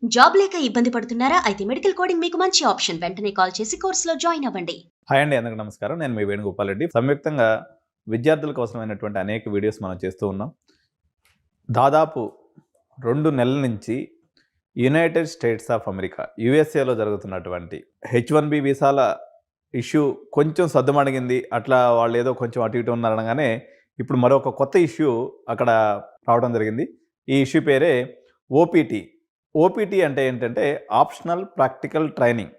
Job లేక ఇబ్బంది పడుతున్నారా? అయితే మెడికల్ కోడింగ్ మీకు మంచి ఆప్షన్. వెంటనే కాల్ చేసి కోర్సులో జాయిన్ అవ్వండి. హాయ్ అండి, అందరికీ నమస్కారం. నేను మీ వేణుగోపాల్ రెడ్డి. సంయుక్తంగా విద్యార్థుల కోసమైనటువంటి అనేక వీడియోస్ మనం చేస్తూ ఉన్నాం. దాదాపు 2 నెలల నుంచి యునైటెడ్ స్టేట్స్ ఆఫ్ అమెరికా యుఎస్ఏలో జరుగుతున్నటువంటి H1B వీసాల ఇష్యూ కొంచెం సద్దుమణిగింది. అట్లా వాళ్ళు ఏదో కొంచెం అటు ఇటు ఉన్నారనగానే ఇప్పుడు మరొక కొత్త ఇష్యూ అక్కడ రావడం జరిగింది. ఈ ఇష్యూ పేరే ఓపీటీ. ఓపీటీ అంటే ఏంటంటే ఆప్షనల్ ప్రాక్టికల్ ట్రైనింగ్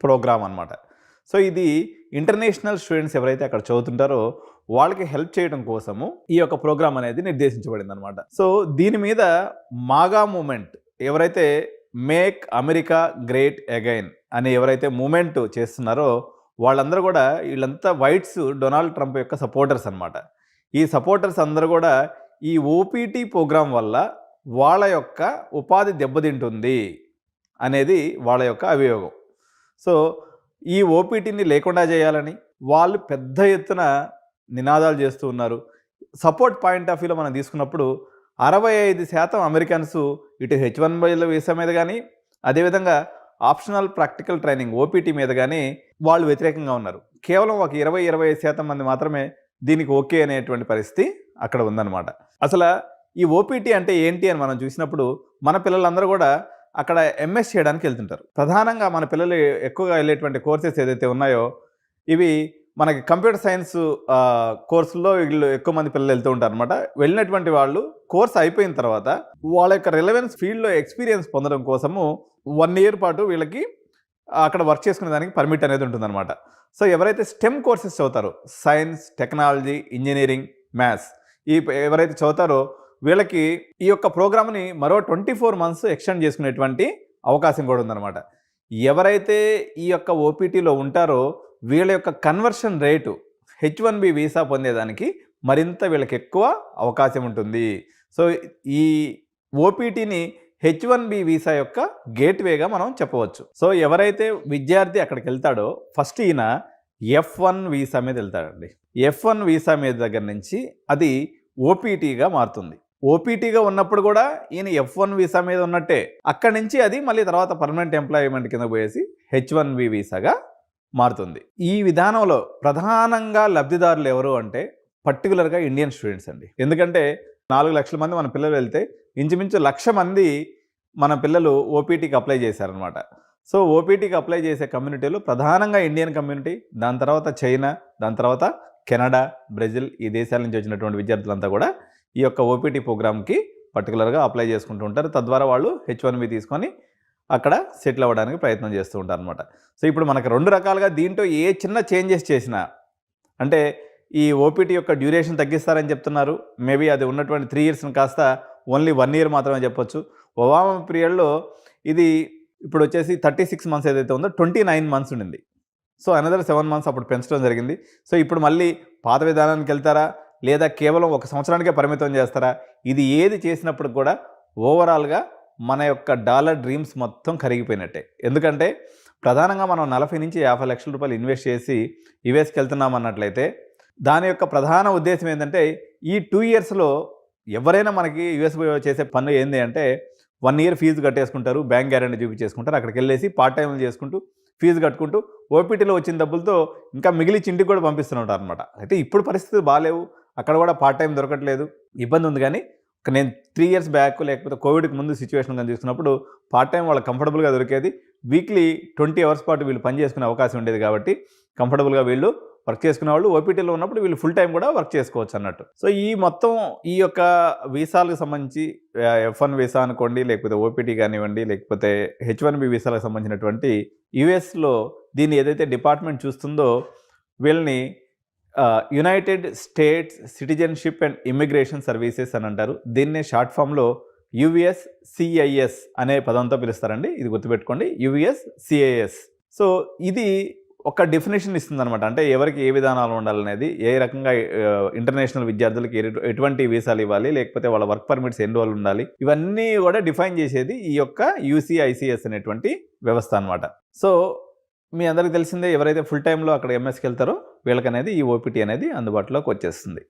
ప్రోగ్రామ్ అనమాట. సో ఇది ఇంటర్నేషనల్ స్టూడెంట్స్ ఎవరైతే అక్కడ చదువుతుంటారో వాళ్ళకి హెల్ప్ చేయడం కోసము ఈ యొక్క ప్రోగ్రామ్ అనేది నిర్దేశించబడింది అనమాట. సో దీని మీద మాగా మూమెంట్ ఎవరైతే మేక్ అమెరికా గ్రేట్ అగైన్ అని ఎవరైతే మూమెంట్ చేస్తున్నారో వాళ్ళందరూ కూడా వీళ్ళంతా వైట్స్ డొనాల్డ్ ట్రంప్ యొక్క సపోర్టర్స్ అనమాట. ఈ సపోర్టర్స్ అందరూ కూడా ఈ ఓపీటీ ప్రోగ్రాం వల్ల వాళ్ళ యొక్క ఉపాధి దెబ్బతింటుంది అనేది వాళ్ళ యొక్క అభియోగం. సో ఈ ఓపీటీని లేకుండా చేయాలని వాళ్ళు పెద్ద ఎత్తున నినాదాలు చేస్తూ ఉన్నారు. సపోర్ట్ పాయింట్ ఆఫ్ వ్యూలో మనం తీసుకున్నప్పుడు 65% అమెరికన్స్ ఇటు H1B వీసా మీద కానీ అదేవిధంగా ఆప్షనల్ ప్రాక్టికల్ ట్రైనింగ్ ఓపీటీ మీద కానీ వాళ్ళు వ్యతిరేకంగా ఉన్నారు. కేవలం ఒక 20-25% మంది మాత్రమే దీనికి ఓకే అనేటువంటి పరిస్థితి అక్కడ ఉందన్నమాట. అసలు ఈ ఓపీటీ అంటే ఏంటి అని మనం చూసినప్పుడు మన పిల్లలందరూ కూడా అక్కడ ఎంఎస్ చేయడానికి వెళ్తుంటారు. ప్రధానంగా మన పిల్లలు ఎక్కువగా వెళ్ళేటువంటి కోర్సెస్ ఏదైతే ఉన్నాయో ఇవి మనకి కంప్యూటర్ సైన్స్ కోర్సుల్లో వీళ్ళు ఎక్కువ మంది పిల్లలు వెళ్తూ ఉంటారు అనమాట. వెళ్ళినటువంటి వాళ్ళు కోర్స్ అయిపోయిన తర్వాత వాళ్ళ యొక్క రిలవెన్స్ ఫీల్డ్లో ఎక్స్పీరియన్స్ పొందడం కోసము 1 year పాటు వీళ్ళకి అక్కడ వర్క్ చేసుకునే దానికి పర్మిట్ అనేది ఉంటుందన్నమాట. సో ఎవరైతే స్టెమ్ కోర్సెస్ చదువుతారో సైన్స్, టెక్నాలజీ, ఇంజనీరింగ్, మ్యాథ్స్ ఎవరైతే చదువుతారో వీళ్ళకి ఈ యొక్క ప్రోగ్రామ్ని మరో 24 months ఎక్స్టెండ్ చేసుకునేటువంటి అవకాశం కూడా ఉందన్నమాట. ఎవరైతే ఈ యొక్క ఓపీటీలో ఉంటారో వీళ్ళ యొక్క కన్వర్షన్ రేటు H1B వీసా పొందేదానికి మరింత వీళ్ళకి ఎక్కువ అవకాశం ఉంటుంది. సో ఈ ఓపీటీని H1B వీసా యొక్క గేట్వేగా మనం చెప్పవచ్చు. సో ఎవరైతే విద్యార్థి అక్కడికి వెళ్తాడో ఫస్ట్ ఈయన F1 వీసా మీద వెళ్తాడండి. F1 వీసా మీద దగ్గర నుంచి అది ఓపీటీగా మారుతుంది. ఓపీటీగా ఉన్నప్పుడు కూడా ఈయన F1 వీసా మీద ఉన్నట్టే. అక్కడి నుంచి అది మళ్ళీ తర్వాత పర్మనెంట్ ఎంప్లాయ్మెంట్ కింద పోయేసి H1B వీసాగా మారుతుంది. ఈ విధానంలో ప్రధానంగా లబ్ధిదారులు ఎవరు అంటే పర్టికులర్గా ఇండియన్ స్టూడెంట్స్ అండి. ఎందుకంటే 4 లక్షల మంది మన పిల్లలు వెళ్తే ఇంచుమించు 1,00,000 మంది మన పిల్లలు ఓపీటీకి అప్లై చేశారనమాట. సో ఓపీటీకి అప్లై చేసే కమ్యూనిటీలో ప్రధానంగా ఇండియన్ కమ్యూనిటీ, దాని తర్వాత చైనా, దాని తర్వాత కెనడా, బ్రెజిల్ ఈ దేశాల నుంచి వచ్చినటువంటి విద్యార్థులంతా కూడా ఈ యొక్క ఓపీటీ ప్రోగ్రామ్కి పర్టికులర్గా అప్లై చేసుకుంటూ ఉంటారు. తద్వారా వాళ్ళు H1B తీసుకొని అక్కడ సెటిల్ అవ్వడానికి ప్రయత్నం చేస్తూ ఉంటారు అనమాట. సో ఇప్పుడు మనకు 2 రకాలుగా దీంట్లో ఏ చిన్న చేంజెస్ చేసినా అంటే ఈ ఓపీటీ యొక్క డ్యూరేషన్ తగ్గిస్తారని చెప్తున్నారు. మేబీ అది ఉన్నటువంటి 3 yearsని కాస్త ఓన్లీ 1 year మాత్రమే చెప్పొచ్చు. ఒబామా పీరియడ్లో ఇది ఇప్పుడు వచ్చేసి 36 months ఏదైతే ఉందో 29 months ఉండింది. సో అనదర్ 7 months అప్పుడు పెంచడం జరిగింది. సో ఇప్పుడు మళ్ళీ పాత విధానానికి వెళ్తారా లేదా కేవలం 1 సంవత్సరానికే పరిమితం చేస్తారా? ఇది ఏది చేసినప్పుడు కూడా ఓవరాల్గా మన యొక్క డాలర్ డ్రీమ్స్ మొత్తం కరిగిపోయినట్టే. ఎందుకంటే ప్రధానంగా మనం 40 నుంచి 50 లక్షల రూపాయలు ఇన్వెస్ట్ చేసి యుఎస్కి వెళ్తున్నాం అన్నట్లయితే దాని యొక్క ప్రధాన ఉద్దేశం ఏంటంటే ఈ 2 yearsలో ఎవరైనా మనకి యుఎస్ చేసే పనులు ఏంటి అంటే 1 year ఫీజు కట్టేసుకుంటారు, బ్యాంక్ గ్యారెంటీ చూపించేసుకుంటారు, అక్కడికి వెళ్ళేసి పార్ట్ టైంలు చేసుకుంటూ ఫీజు కట్టుకుంటూ ఓపీటీలో వచ్చిన డబ్బులతో ఇంకా మిగిలిచి ఇంటికి కూడా పంపిస్తుంటారు అనమాట. అయితే ఇప్పుడు పరిస్థితులు బాగాలేవు, అక్కడ కూడా పార్ట్ టైం దొరకట్లేదు, ఇబ్బంది ఉంది. కానీ నేను 3 years బ్యాక్ లేకపోతే కోవిడ్కి ముందు సిచ్యువేషన్ కానీ తీసుకున్నప్పుడు పార్ట్ టైం వాళ్ళకి కంఫర్టబుల్గా దొరికేది. వీక్లీ 20 hours పాటు వీళ్ళు పని చేసుకునే అవకాశం ఉండేది కాబట్టి కంఫర్టబుల్గా వీళ్ళు వర్క్ చేసుకునే వాళ్ళు ఓపీటీలో ఉన్నప్పుడు వీళ్ళు ఫుల్ టైం కూడా వర్క్ చేసుకోవచ్చు అన్నట్టు. సో ఈ మొత్తం ఈ యొక్క వీసాలకు సంబంధించి F1 వీసా అనుకోండి, లేకపోతే ఓపీటీ కానివ్వండి, లేకపోతే H1B వీసాలకు సంబంధించినటువంటి యుఎస్లో దీన్ని ఏదైతే డిపార్ట్మెంట్ చూస్తుందో వీళ్ళని United states citizenship and immigration services అని అంటారు. దీన్నే షార్ట్ ఫామ్లో USCIS అనే పదంతో పిలుస్తారండి. ఇది గుర్తుపెట్టుకోండి, USCIS. సో ఇది ఒక డెఫినేషన్ ఇస్తుందన్నమాట. అంటే ఎవరికి ఏ విధానాలు ఉండాలనేది, ఏ రకంగా ఇంటర్నేషనల్ విద్యార్థులకి ఎటువంటి వీసాలు ఇవ్వాలి, లేకపోతే వాళ్ళ వర్క్ పర్మిట్స్ ఎన్ని రోజులు ఉండాలి, ఇవన్నీ కూడా డిఫైన్ చేసేది ఈ యొక్క UCICS అనేటువంటి వ్యవస్థ అనమాట. సో మీ అందరికీ తెలిసిందే, ఎవరైతే ఫుల్ టైంలో అక్కడ ఎంఎస్కి వెళ్తారో వీళ్ళకనేది ఈ ఓపీటీ అనేది అందుబాటులోకి వచ్చేస్తుంది.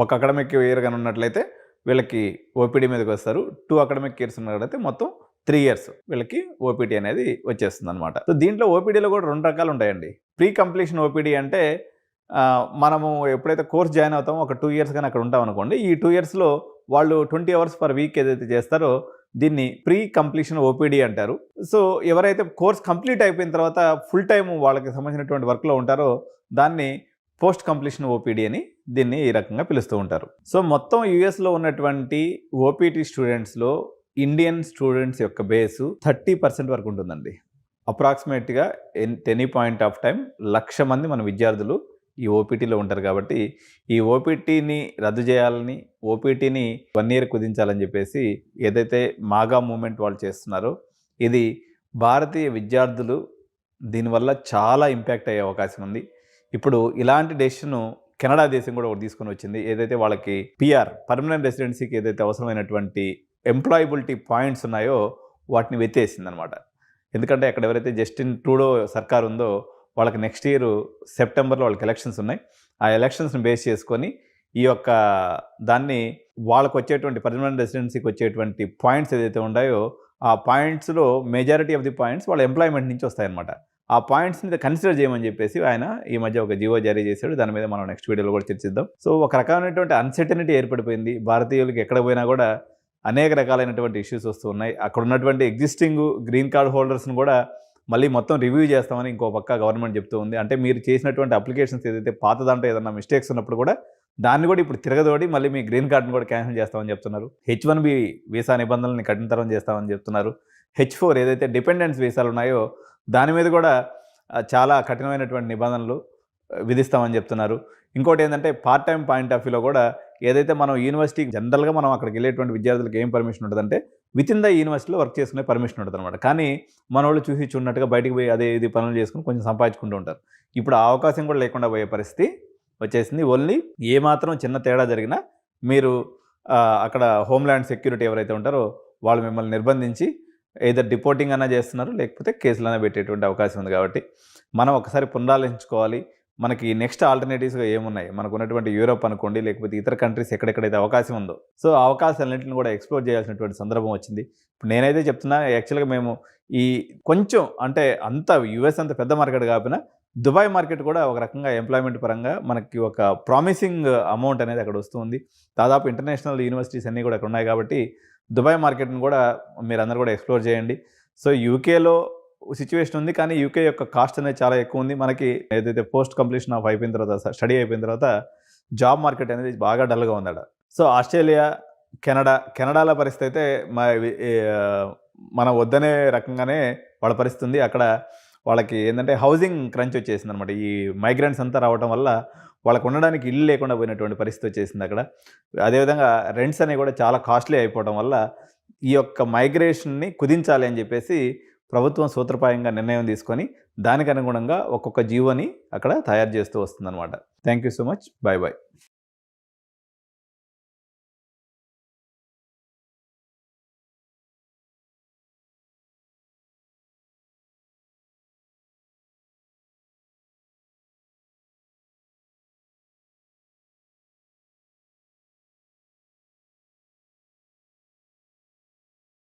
ఒక అకాడమిక్ ఇయర్ కానీ ఉన్నట్లయితే వీళ్ళకి ఓపీడీ మీదకి వస్తారు. 2 అకాడమిక్ ఇయర్స్ ఉన్నట్లయితే మొత్తం 3 ఇయర్స్ వీళ్ళకి ఓపీటీ అనేది వచ్చేస్తుంది అనమాట. సో దీంట్లో ఓపీడీలో కూడా 2 రకాలు ఉంటాయండి. ప్రీ కంప్లీషన్ ఓపీడీ అంటే మనము ఎప్పుడైతే కోర్స్ జాయిన్ అవుతామో ఒక 2 ఇయర్స్ కానీ అక్కడ ఉంటాం అనుకోండి. ఈ 2 ఇయర్స్లో వాళ్ళు 20 అవర్స్ పర్ వీక్ ఏదైతే చేస్తారో దీన్ని ప్రీ కంప్లీషన్ ఓపీడీ అంటారు. సో ఎవరైతే కోర్స్ కంప్లీట్ అయిపోయిన తర్వాత ఫుల్ టైం వాళ్ళకి సంబంధించినటువంటి వర్క్లో ఉంటారో దాన్ని పోస్ట్ కంప్లీషన్ ఓపీడీ అని దీన్ని ఈ రకంగా పిలుస్తూ ఉంటారు. సో మొత్తం యూఎస్లో ఉన్నటువంటి ఓపీటీ స్టూడెంట్స్లో ఇండియన్ స్టూడెంట్స్ యొక్క బేసు 30% వరకు ఉంటుందండి. అప్రాక్సిమేట్గా ఎనీ పాయింట్ ఆఫ్ టైం 1,00,000 మంది మన విద్యార్థులు ఈ ఓపీటీలో ఉంటారు. కాబట్టి ఈ ఓపీటీని రద్దు చేయాలని, ఓపీటీని 1 ఇయర్ కుదించాలని చెప్పేసి ఏదైతే మాగా మూమెంట్ వాళ్ళు చేస్తున్నారో ఇది భారతీయ విద్యార్థులు దీనివల్ల చాలా ఇంపాక్ట్ అయ్యే అవకాశం ఉంది. ఇప్పుడు ఇలాంటి డెసిషను కెనడా దేశం కూడా ఒకటి తీసుకొని వచ్చింది. ఏదైతే వాళ్ళకి పిఆర్ పర్మనెంట్ రెసిడెన్సీకి ఏదైతే అవసరమైనటువంటి ఎంప్లాయబిలిటీ పాయింట్స్ ఉన్నాయో వాటిని వెత్తేసింది అనమాట. ఎందుకంటే అక్కడ ఎవరైతే జస్టిన్ ట్రూడో సర్కార్ ఉందో వాళ్ళకి నెక్స్ట్ ఇయర్ సెప్టెంబర్లో వాళ్ళకి ఎలక్షన్స్ ఉన్నాయి. ఆ ఎలక్షన్స్ని బేస్ చేసుకొని ఈ యొక్క దాన్ని వాళ్ళకు వచ్చేటువంటి పర్మనెంట్ రెసిడెన్సీకి వచ్చేటువంటి పాయింట్స్ ఏదైతే ఉన్నాయో ఆ పాయింట్స్లో మెజారిటీ ఆఫ్ ది పాయింట్స్ వాళ్ళ ఎంప్లాయ్మెంట్ నుంచి వస్తాయన్నమాట. ఆ పాయింట్స్ని కన్సిడర్ చేయమని చెప్పేసి ఆయన ఈ మధ్య ఒక జీవో జారీ చేశాడు. దాని మీద మనం నెక్స్ట్ వీడియోలో కూడా చర్చిద్దాం. సో ఒక రకమైనటువంటి అన్సర్టనిటీ ఏర్పడిపోయింది. భారతీయులకి ఎక్కడ పోయినా కూడా అనేక రకాలైనటువంటి ఇష్యూస్ వస్తూ ఉన్నాయి. అక్కడ ఉన్నటువంటి ఎగ్జిస్టింగ్ గ్రీన్ కార్డ్ హోల్డర్స్ని కూడా మళ్ళీ మొత్తం రివ్యూ చేస్తామని ఇంకో పక్క గవర్నమెంట్ చెప్తూ ఉంది. అంటే మీరు చేసినటువంటి అప్లికేషన్స్ ఏదైతే పాత దాంట్లో ఏదైనా మిస్టేక్స్ ఉన్నప్పుడు కూడా దాన్ని కూడా ఇప్పుడు తిరగదోడి మళ్ళీ మీ గ్రీన్ కార్డ్ని కూడా క్యాన్సిల్ చేస్తామని చెప్తున్నారు. H1B వీసా నిబంధనల్ని కఠినతరం చేస్తామని చెప్తున్నారు. H4 ఏదైతే డిపెండెన్స్ వీసాలు ఉన్నాయో దాని మీద కూడా చాలా కఠినమైనటువంటి నిబంధనలు విధిస్తామని చెప్తున్నారు. ఇంకోటి ఏంటంటే పార్ట్ టైం పాయింట్ ఆఫ్ వ్యూలో కూడా ఏదైతే మనం యూనివర్సిటీకి జనరల్గా మనం అక్కడికి వెళ్ళేటువంటి విద్యార్థులకు ఏం పర్మిషన్ ఉంటుందంటే విత్ ఇన్ ద యూనివర్సిటీలో వర్క్ చేసుకునే పర్మిషన్ ఉంటుంది అనమాట. కానీ మన వాళ్ళు చూసి చూడనట్టుగా బయటికి పోయి అదే ఇది పనులు చేసుకుని కొంచెం సంపాదించుకుంటూ ఉంటారు. ఇప్పుడు ఆ అవకాశం కూడా లేకుండా పోయే పరిస్థితి వచ్చేసింది. ఓన్లీ ఏమాత్రం చిన్న తేడా జరిగినా మీరు అక్కడ హోమ్ల్యాండ్ సెక్యూరిటీ ఎవరైతే ఉంటారో వాళ్ళు మిమ్మల్ని నిర్బంధించి ఏదర్ డిపోర్టింగ్ అన్నా చేస్తున్నారు, లేకపోతే కేసులైనా పెట్టేటువంటి అవకాశం ఉంది. కాబట్టి మనం ఒకసారి పునరాలోచించుకోవాలి. మనకి నెక్స్ట్ ఆల్టర్నేటివ్స్గా ఏమున్నాయి, మనకు ఉన్నటువంటి యూరోప్ అనుకోండి, లేకపోతే ఇతర కంట్రీస్ ఎక్కడెక్కడైతే అవకాశం ఉందో సో ఆ అవకాశాలన్నింటిని కూడా ఎక్స్ప్లోర్ చేయాల్సినటువంటి సందర్భం వచ్చింది. ఇప్పుడు నేనైతే చెప్తున్నా, యాక్చువల్గా మేము ఈ కొంచెం అంటే అంత యుఎస్ అంత పెద్ద మార్కెట్ కాకపోయినా దుబాయ్ మార్కెట్ కూడా ఒక రకంగా ఎంప్లాయ్మెంట్ పరంగా మనకి ఒక ప్రామిసింగ్ అమౌంట్ అనేది అక్కడ వస్తుంది. దాదాపు ఇంటర్నేషనల్ యూనివర్సిటీస్ అన్నీ కూడా అక్కడ ఉన్నాయి. కాబట్టి దుబాయ్ మార్కెట్ని కూడా మీరందరూ కూడా ఎక్స్ప్లోర్ చేయండి. సో యూకేలో సిచ్యువేషన్ ఉంది, కానీ యూకే యొక్క కాస్ట్ అనేది చాలా ఎక్కువ ఉంది. మనకి ఏదైతే పోస్ట్ కంప్లీషన్ ఆఫ్ అయిపోయిన తర్వాత స్టడీ అయిపోయిన తర్వాత జాబ్ మార్కెట్ అనేది బాగా డల్గా ఉంది అక్కడ. సో ఆస్ట్రేలియా, కెనడాల పరిస్థితి అయితే మన వద్దనే రకంగానే వాళ్ళ పరిస్థితి ఉంది. అక్కడ వాళ్ళకి ఏంటంటే హౌసింగ్ క్రంచ్ వచ్చేసింది అనమాట. ఈ మైగ్రెంట్స్ అంతా రావడం వల్ల వాళ్ళకు ఉండడానికి ఇల్లు లేకుండా పోయినటువంటి పరిస్థితి వచ్చేసింది అక్కడ. అదేవిధంగా రెంట్స్ అనేవి కూడా చాలా కాస్ట్లీ అయిపోవడం వల్ల ఈ యొక్క మైగ్రేషన్ని కుదించాలి అని చెప్పేసి ప్రభుత్వం సూత్రప్రాయంగా నిర్ణయం తీసుకొని దానికి అనుగుణంగా ఒక్కొక్క జీవోని అక్కడ తయారు చేస్తూ వస్తుందన్నమాట. Thank you so much. Bye bye.